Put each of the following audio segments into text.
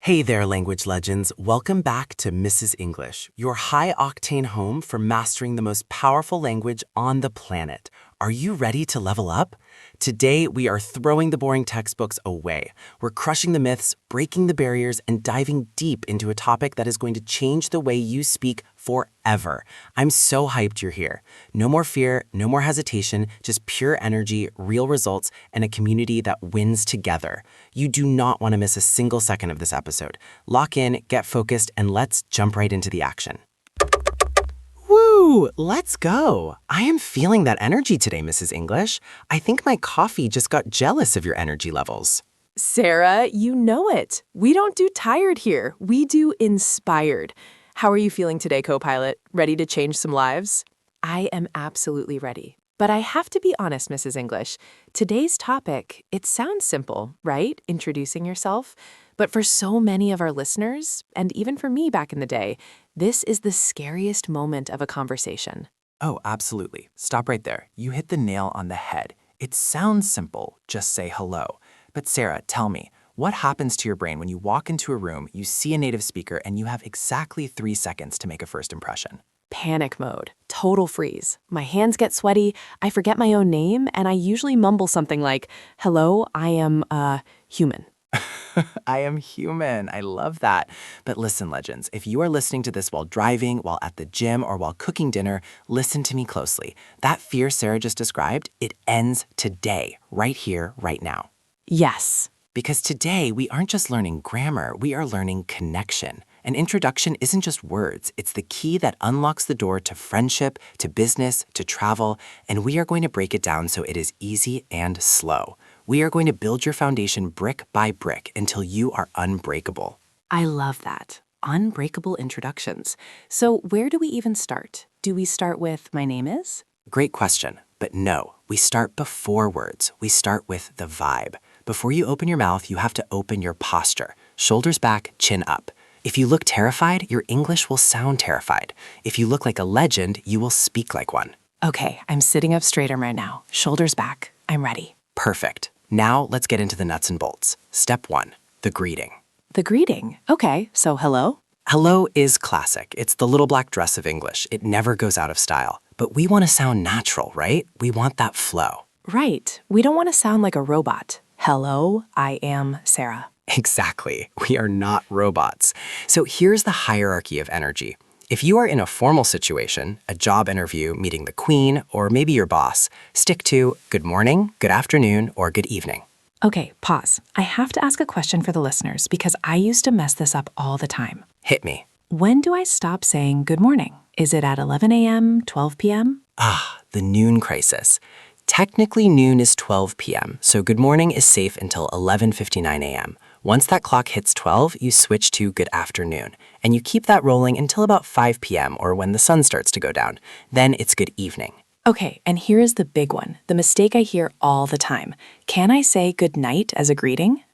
Hey there, language legends. Welcome back to Mrs. English, your high-octane home for mastering the most powerful language on the planet. Are you ready to level up? Today, we are throwing the boring textbooks away. We're crushing the myths, breaking the barriers, and diving deep into a topic that is going to change the way you speak forever. I'm so hyped you're here. No more fear, no more hesitation, just pure energy, real results, and a community that wins together. You do not want to miss a single second of this episode. Lock in, get focused, and let's jump right into the action. Woo! Let's go! I am feeling that energy today, Mrs. English. I think my coffee just got jealous of your energy levels. Sarah, you know it. We don't do tired here. We do inspired. How are you feeling today, co-pilot? Ready to change some lives? I am absolutely ready. But I have to be honest, Mrs. English. Today's topic, it sounds simple, right? Introducing yourself. But for so many of our listeners, and even for me back in the day, this is the scariest moment of a conversation. Oh, absolutely. Stop right there. You hit the nail on the head. It sounds simple, just say hello. But Sarah, tell me, what happens to your brain when you walk into a room, you see a native speaker, and you have exactly 3 seconds to make a first impression? Panic mode, total freeze. My hands get sweaty, I forget my own name, and I usually mumble something like, "Hello, I am, human." I am human. I love that. But listen, legends, if you are listening to this while driving, while at the gym, or while cooking dinner, listen to me closely. That fear Sarah just described, it ends today, right here, right now. Yes. Because today, we aren't just learning grammar, we are learning connection. An introduction isn't just words, it's the key that unlocks the door to friendship, to business, to travel, and we are going to break it down so it is easy and slow. We are going to build your foundation brick by brick until you are unbreakable. I love that. Unbreakable introductions. So where do we even start? Do we start with "my name is"? Great question, but no, we start before words. We start with the vibe. Before you open your mouth, you have to open your posture. Shoulders back, chin up. If you look terrified, your English will sound terrified. If you look like a legend, you will speak like one. Okay, I'm sitting up straighter right now. Shoulders back. I'm ready. Perfect. Now let's get into the nuts and bolts. Step 1, the greeting. The greeting. Okay, so hello? Hello is classic. It's the little black dress of English. It never goes out of style. But we want to sound natural, right? We want that flow. Right. We don't want to sound like a robot. Hello, I am Sarah. Exactly. We are not robots. So here's the hierarchy of energy. If you are in a formal situation, a job interview, meeting the queen, or maybe your boss, stick to good morning, good afternoon, or good evening. Okay, pause. I have to ask a question for the listeners because I used to mess this up all the time. Hit me. When do I stop saying good morning? Is it at 11 a.m., 12 p.m.? The noon crisis. Technically, noon is 12 p.m., so good morning is safe until 11:59 a.m. Once that clock hits 12, you switch to good afternoon, and you keep that rolling until about 5 p.m. or when the sun starts to go down. Then it's good evening. Okay, and here is the big one, the mistake I hear all the time. Can I say good night as a greeting?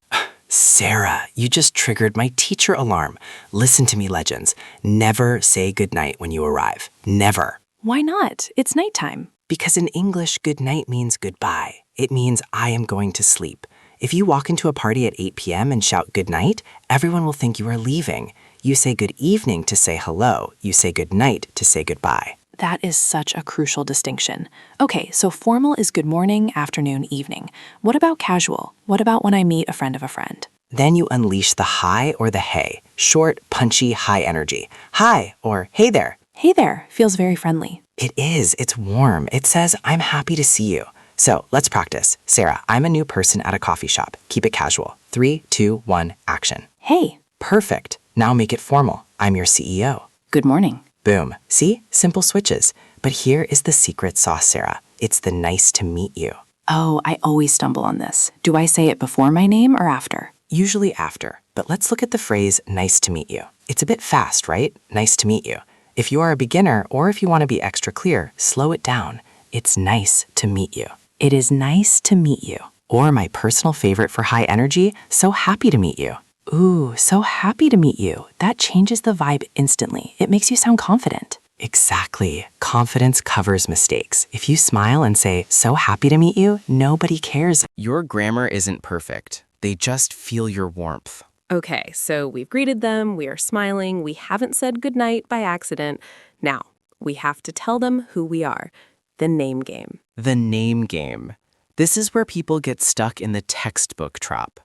Sarah, you just triggered my teacher alarm. Listen to me, legends. Never say goodnight when you arrive. Never. Why not? It's nighttime. Because in English, good night means goodbye. It means I am going to sleep. If you walk into a party at 8 p.m. and shout good night, everyone will think you are leaving. You say good evening to say hello. You say good night to say goodbye. That is such a crucial distinction. Okay, so formal is good morning, afternoon, evening. What about casual? What about when I meet a friend of a friend? Then you unleash the hi or the hey. Short, punchy, high energy. Hi or hey there. Hey there feels very friendly. It is. It's warm. It says, I'm happy to see you. So let's practice. Sarah, I'm a new person at a coffee shop. Keep it casual. 3, 2, 1, action. Hey. Perfect. Now make it formal. I'm your CEO. Good morning. Boom. See? Simple switches. But here is the secret sauce, Sarah. It's the nice to meet you. Oh, I always stumble on this. Do I say it before my name or after? Usually after. But let's look at the phrase nice to meet you. It's a bit fast, right? Nice to meet you. If you are a beginner or if you want to be extra clear, slow it down. It's nice to meet you. It is nice to meet you. Or my personal favorite for high energy, so happy to meet you. Ooh, so happy to meet you. That changes the vibe instantly. It makes you sound confident. Exactly. Confidence covers mistakes. If you smile and say, so happy to meet you, nobody cares. Your grammar isn't perfect. They just feel your warmth. Okay, so we've greeted them, we are smiling, we haven't said goodnight by accident. Now, we have to tell them who we are. The name game. The name game. This is where people get stuck in the textbook trap.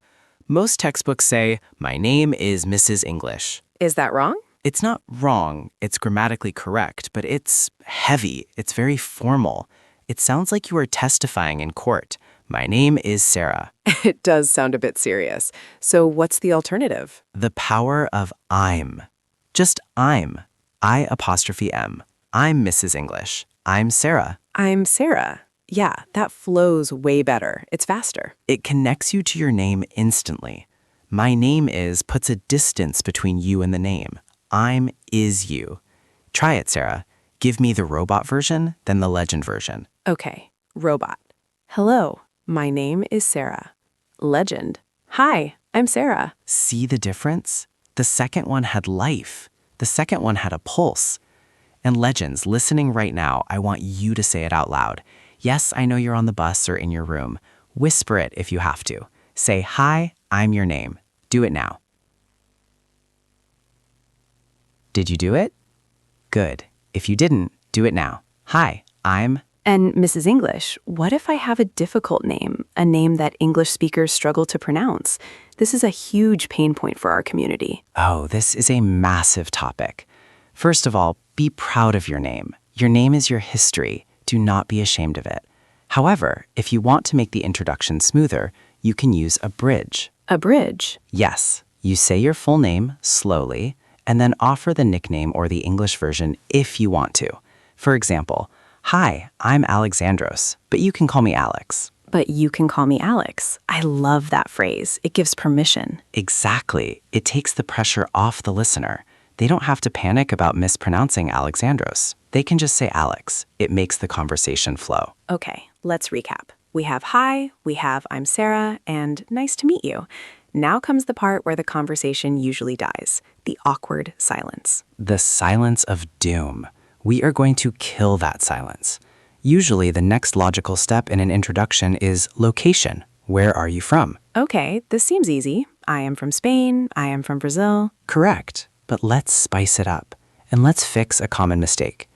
Most textbooks say, "My name is Mrs. English." Is that wrong? It's not wrong, it's grammatically correct, but it's heavy, it's very formal. It sounds like you are testifying in court. My name is Sarah. It does sound a bit serious. So what's the alternative? The power of I'm. Just I'm. I''M. I'm Mrs. English. I'm Sarah. I'm Sarah. Yeah, that flows way better. It's faster. It connects you to your name instantly. My name is puts a distance between you and the name. I'm is you. Try it, Sarah. Give me the robot version, then the legend version. Okay, robot. Hello, my name is Sarah. Legend. Hi, I'm Sarah. See the difference? The second one had life. The second one had a pulse. And legends, listening right now, I want you to say it out loud. Yes, I know you're on the bus or in your room. Whisper it if you have to. Say, "Hi, I'm your name." Do it now. Did you do it? Good. If you didn't, do it now. Hi, I'm... And Mrs. English, what if I have a difficult name, a name that English speakers struggle to pronounce? This is a huge pain point for our community. Oh, this is a massive topic. First of all, be proud of your name. Your name is your history. Do not be ashamed of it. However, if you want to make the introduction smoother, you can use a bridge. A bridge? Yes, you say your full name slowly, and then offer the nickname or the English version if you want to. For example, "Hi, I'm Alexandros, but you can call me Alex." But you can call me Alex. I love that phrase. It gives permission. Exactly. It takes the pressure off the listener. They don't have to panic about mispronouncing Alexandros. They can just say Alex. It makes the conversation flow. Okay, let's recap. We have hi, we have I'm Sarah, and nice to meet you. Now comes the part where the conversation usually dies, the awkward silence. The silence of doom. We are going to kill that silence. Usually, the next logical step in an introduction is location. Where are you from? Okay, this seems easy. I am from Spain, I am from Brazil. Correct, but let's spice it up. And let's fix a common mistake.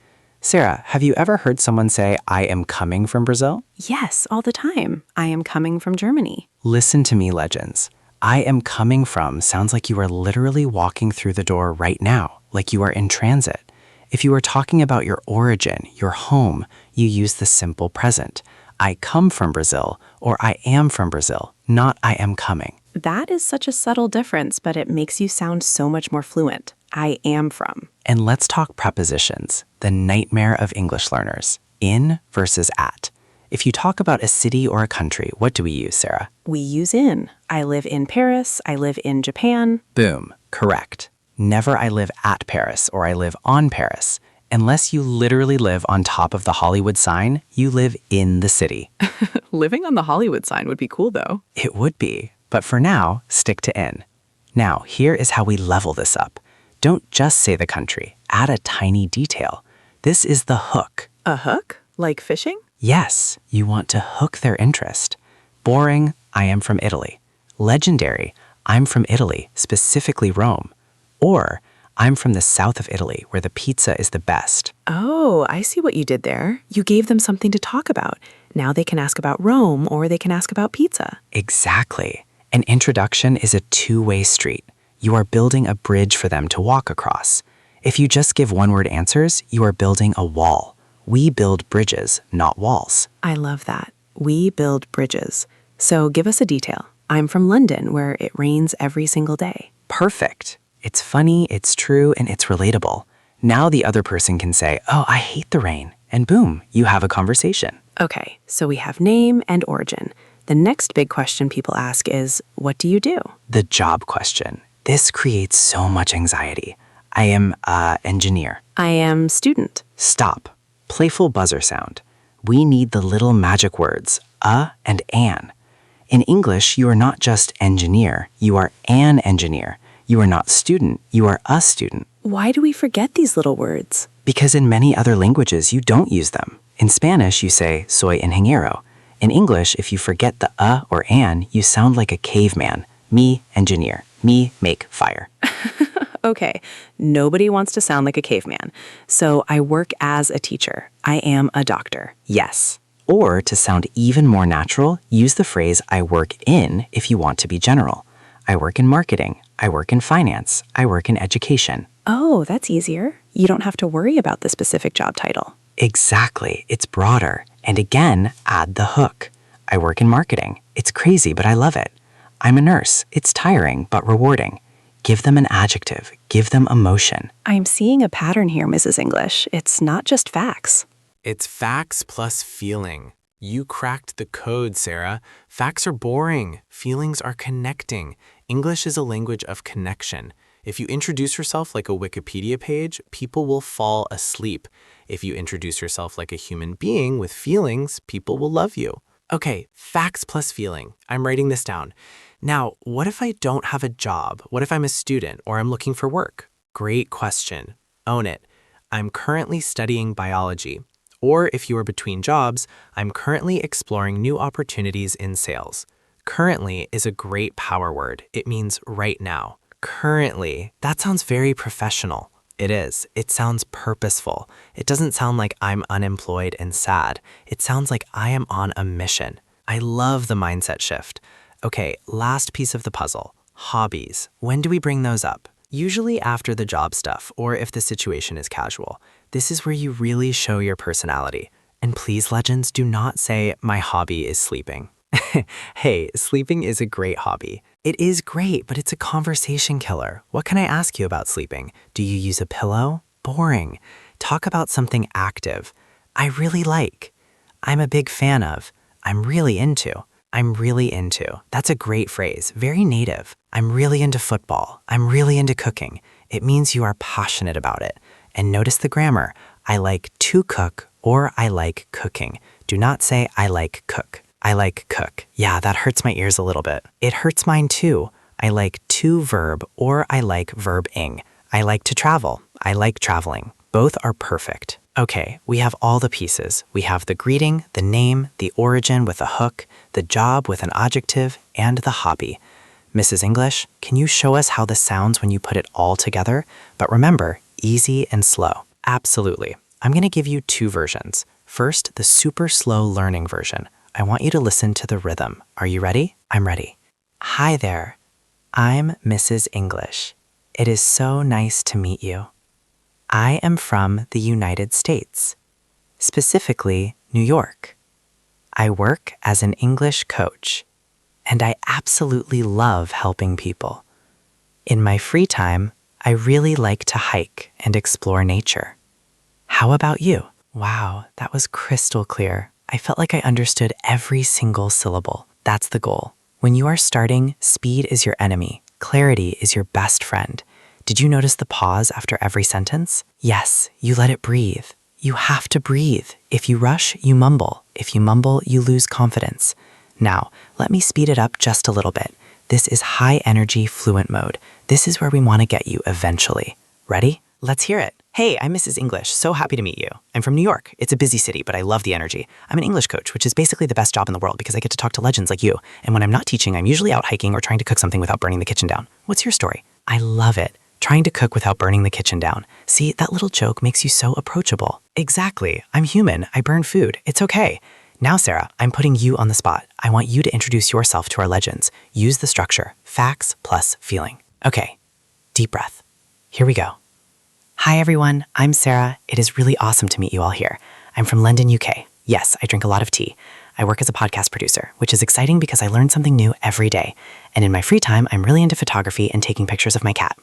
Sarah, have you ever heard someone say, "I am coming from Brazil"? Yes, all the time. I am coming from Germany. Listen to me, legends. "I am coming from" sounds like you are literally walking through the door right now, like you are in transit. If you are talking about your origin, your home, you use the simple present. I come from Brazil, or I am from Brazil, not I am coming. That is such a subtle difference, but it makes you sound so much more fluent. I am from. And let's talk prepositions, the nightmare of English learners. In versus at. If you talk about a city or a country, what do we use, Sarah? We use in. I live in Paris. I live in Japan. Boom. Correct. Never "I live at Paris" or "I live on Paris." Unless you literally live on top of the Hollywood sign, you live in the city. Living on the Hollywood sign would be cool, though. It would be, but for now, stick to in. Now, here is how we level this up. Don't just say the country, add a tiny detail. This is the hook. A hook? Like fishing? Yes, you want to hook their interest. Boring, "I am from Italy." Legendary, "I'm from Italy, specifically Rome." Or, "I'm from the south of Italy, where the pizza is the best." Oh, I see what you did there. You gave them something to talk about. Now they can ask about Rome or they can ask about pizza. Exactly. An introduction is a two-way street. You are building a bridge for them to walk across. If you just give one-word answers, you are building a wall. We build bridges, not walls. I love that. We build bridges. So give us a detail. I'm from London, where it rains every single day. Perfect. It's funny, it's true, and it's relatable. Now the other person can say, "Oh, I hate the rain." And boom, you have a conversation. Okay, so we have name and origin. The next big question people ask is, what do you do? The job question. This creates so much anxiety. "I am engineer." I am student. Stop. Playful buzzer sound. We need the little magic words, and an. In English, you are not just engineer, you are an engineer. You are not student, you are a student. Why do we forget these little words? Because in many other languages, you don't use them. In Spanish, you say, "soy ingeniero." In English, if you forget the or an, you sound like a caveman. Me, engineer. Me, make, fire. Okay, nobody wants to sound like a caveman. So I work as a teacher. I am a doctor. Yes. Or to sound even more natural, use the phrase I work in if you want to be general. I work in marketing. I work in finance. I work in education. Oh, that's easier. You don't have to worry about the specific job title. Exactly. It's broader. And again, add the hook. I work in marketing. It's crazy, but I love it. I'm a nurse. It's tiring, but rewarding. Give them an adjective. Give them emotion. I'm seeing a pattern here, Mrs. English. It's not just facts. It's facts plus feeling. You cracked the code, Sarah. Facts are boring. Feelings are connecting. English is a language of connection. If you introduce yourself like a Wikipedia page, people will fall asleep. If you introduce yourself like a human being with feelings, people will love you. Okay, facts plus feeling. I'm writing this down. Now, what if I don't have a job? What if I'm a student or I'm looking for work? Great question. Own it. I'm currently studying biology. Or if you are between jobs, I'm currently exploring new opportunities in sales. Currently is a great power word. It means right now. Currently, that sounds very professional. It is. It sounds purposeful. It doesn't sound like I'm unemployed and sad. It sounds like I am on a mission. I love the mindset shift. Okay, last piece of the puzzle. Hobbies. When do we bring those up? Usually after the job stuff, or if the situation is casual. This is where you really show your personality. And please, legends, do not say, my hobby is sleeping. Hey, sleeping is a great hobby. It is great, but it's a conversation killer. What can I ask you about sleeping? Do you use a pillow? Boring. Talk about something active. I really like. I'm a big fan of. I'm really into. I'm really into. That's a great phrase, very native. I'm really into football. I'm really into cooking. It means you are passionate about it. And notice the grammar. I like to cook or I like cooking. Do not say I like cook. I like cook. Yeah, that hurts my ears a little bit. It hurts mine too. I like to verb or I like verb-ing. I like to travel. I like traveling. Both are perfect. Okay, we have all the pieces. We have the greeting, the name, the origin with a hook, the job with an adjective, and the hobby. Mrs. English, can you show us how this sounds when you put it all together? But remember, easy and slow. Absolutely. I'm going to give you two versions. First, the super slow learning version. I want you to listen to the rhythm. Are you ready? I'm ready. Hi there. I'm Mrs. English. It is so nice to meet you. I am from the United States, specifically New York. I work as an English coach, and I absolutely love helping people. In my free time, I really like to hike and explore nature. How about you? Wow, that was crystal clear. I felt like I understood every single syllable. That's the goal. When you are starting, speed is your enemy. Clarity is your best friend. Did you notice the pause after every sentence? Yes, you let it breathe. You have to breathe. If you rush, you mumble. If you mumble, you lose confidence. Now, let me speed it up just a little bit. This is high energy fluent mode. This is where we want to get you eventually. Ready? Let's hear it. Hey, I'm Mrs. English. So happy to meet you. I'm from New York. It's a busy city, but I love the energy. I'm an English coach, which is basically the best job in the world because I get to talk to legends like you. And when I'm not teaching, I'm usually out hiking or trying to cook something without burning the kitchen down. What's your story? I love it. Trying to cook without burning the kitchen down. See, that little joke makes you so approachable. Exactly. I'm human. I burn food. It's okay. Now, Sarah, I'm putting you on the spot. I want you to introduce yourself to our legends. Use the structure, facts plus feeling. Okay, deep breath. Here we go. Hi, everyone. I'm Sarah. It is really awesome to meet you all here. I'm from London, UK. Yes, I drink a lot of tea. I work as a podcast producer, which is exciting because I learn something new every day. And in my free time, I'm really into photography and taking pictures of my cat.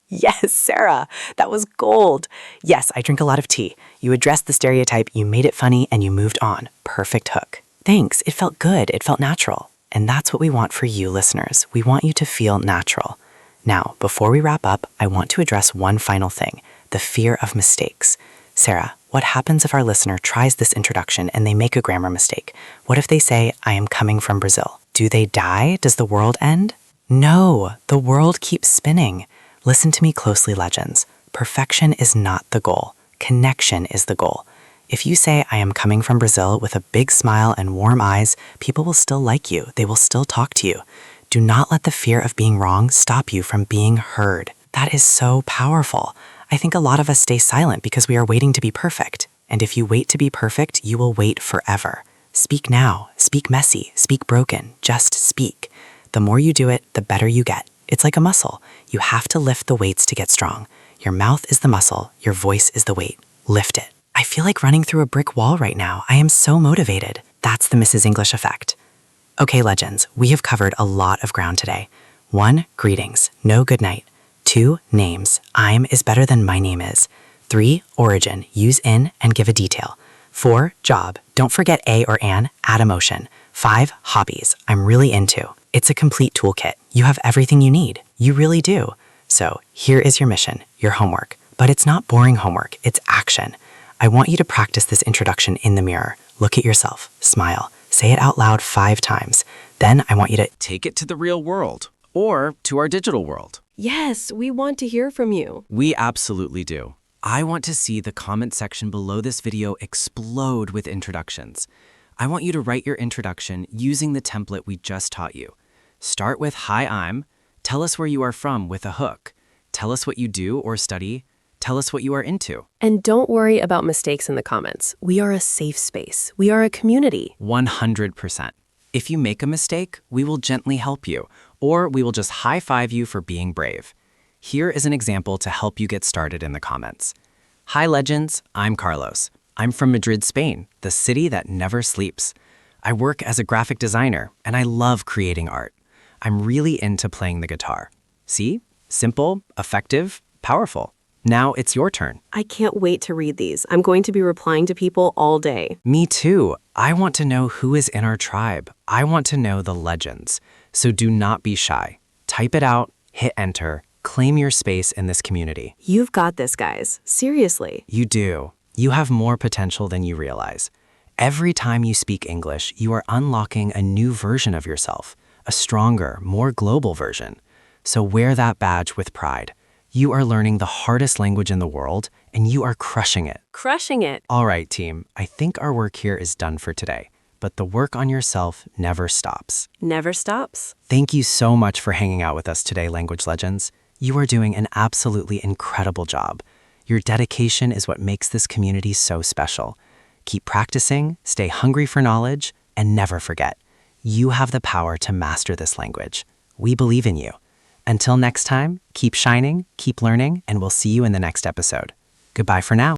Yes, Sarah, that was gold. Yes, I drink a lot of tea. You addressed the stereotype, you made it funny, and you moved on. Perfect hook. Thanks. It felt good. It felt natural. And that's what we want for you, listeners. We want you to feel natural. Now, before we wrap up, I want to address one final thing, the fear of mistakes. Sarah, what happens if our listener tries this introduction and they make a grammar mistake? What if they say, I am coming from Brazil? Do they die? Does the world end? No, the world keeps spinning. Listen to me closely, legends. Perfection is not the goal. Connection is the goal. If you say, I am coming from Brazil with a big smile and warm eyes, people will still like you. They will still talk to you. Do not let the fear of being wrong stop you from being heard. That is so powerful. I think a lot of us stay silent because we are waiting to be perfect. And if you wait to be perfect, you will wait forever. Speak now, speak messy, speak broken, just speak. The more you do it, the better you get. It's like a muscle. You have to lift the weights to get strong. Your mouth is the muscle, your voice is the weight. Lift it. I feel like running through a brick wall right now. I am so motivated. That's the Mrs. English effect. Okay, legends, we have covered a lot of ground today. 1. Greetings, no good night. 2. Names, I'm is better than my name is. 3. Origin, use in and give a detail. 4. Job, don't forget a or an, add emotion. 5. Hobbies, I'm really into. It's a complete toolkit. You have everything you need. You really do. So here is your mission, your homework. But it's not boring homework, it's action. I want you to practice this introduction in the mirror. Look at yourself, smile, say it out loud 5 times. Then I want you to Take it to the real world or to our digital world. Yes, we want to hear from you. We absolutely do. I want to see the comment section below this video explode with introductions. I want you to write your introduction using the template we just taught you. Start with Hi, I'm. Tell us where you are from with a hook. Tell us what you do or study. Tell us what you are into. And don't worry about mistakes in the comments. We are a safe space. We are a community. 100%. If you make a mistake, we will gently help you, or we will just high-five you for being brave. Here is an example to help you get started in the comments. Hi, legends. I'm Carlos. I'm from Madrid, Spain, the city that never sleeps. I work as a graphic designer, and I love creating art. I'm really into playing the guitar. See? Simple, effective, powerful. Now it's your turn. I can't wait to read these. I'm going to be replying to people all day. Me too. I want to know who is in our tribe. I want to know the legends. So do not be shy. Type it out, hit enter, claim your space in this community. You've got this, guys. Seriously. You do. You have more potential than you realize. Every time you speak English, you are unlocking a new version of yourself, a stronger, more global version. So wear that badge with pride. You are learning the hardest language in the world, and you are crushing it. Crushing it. All right, team, I think our work here is done for today, but the work on yourself never stops. Never stops. Thank you so much for hanging out with us today, Language Legends. You are doing an absolutely incredible job. Your dedication is what makes this community so special. Keep practicing, stay hungry for knowledge, and never forget, you have the power to master this language. We believe in you. Until next time, keep shining, keep learning, and we'll see you in the next episode. Goodbye for now.